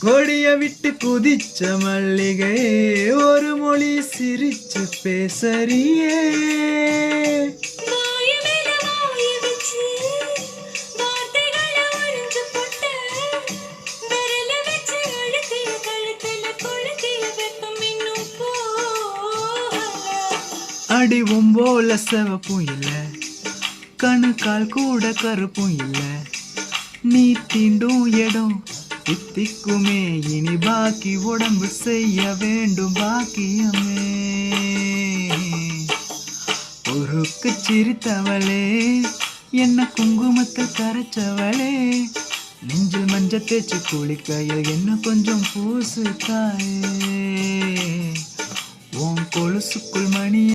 கொடிய விட்டு குதிச்ச மல்லிகை ஒரு மொழி சிரிச்சு பேசறியே. அடிவும் போல செவப்பும் இல்ல, கணு கால் கூட கருப்பும் இல்ல, நீ தீண்டும் இடம் தித்திக்குமே, இனி பாக்கி உடம்பு செய்ய வேண்டும் பாக்கியமே. ஒருக்கு சிரித்தவளே, என்ன குங்குமத்தில் கரைச்சவளே, நெஞ்சில் மஞ்சள் தேய்ச்சி குளிக்கையில் என்ன கொஞ்சம் பூசு தாயே. உன் கொலுசுக்குள் மணி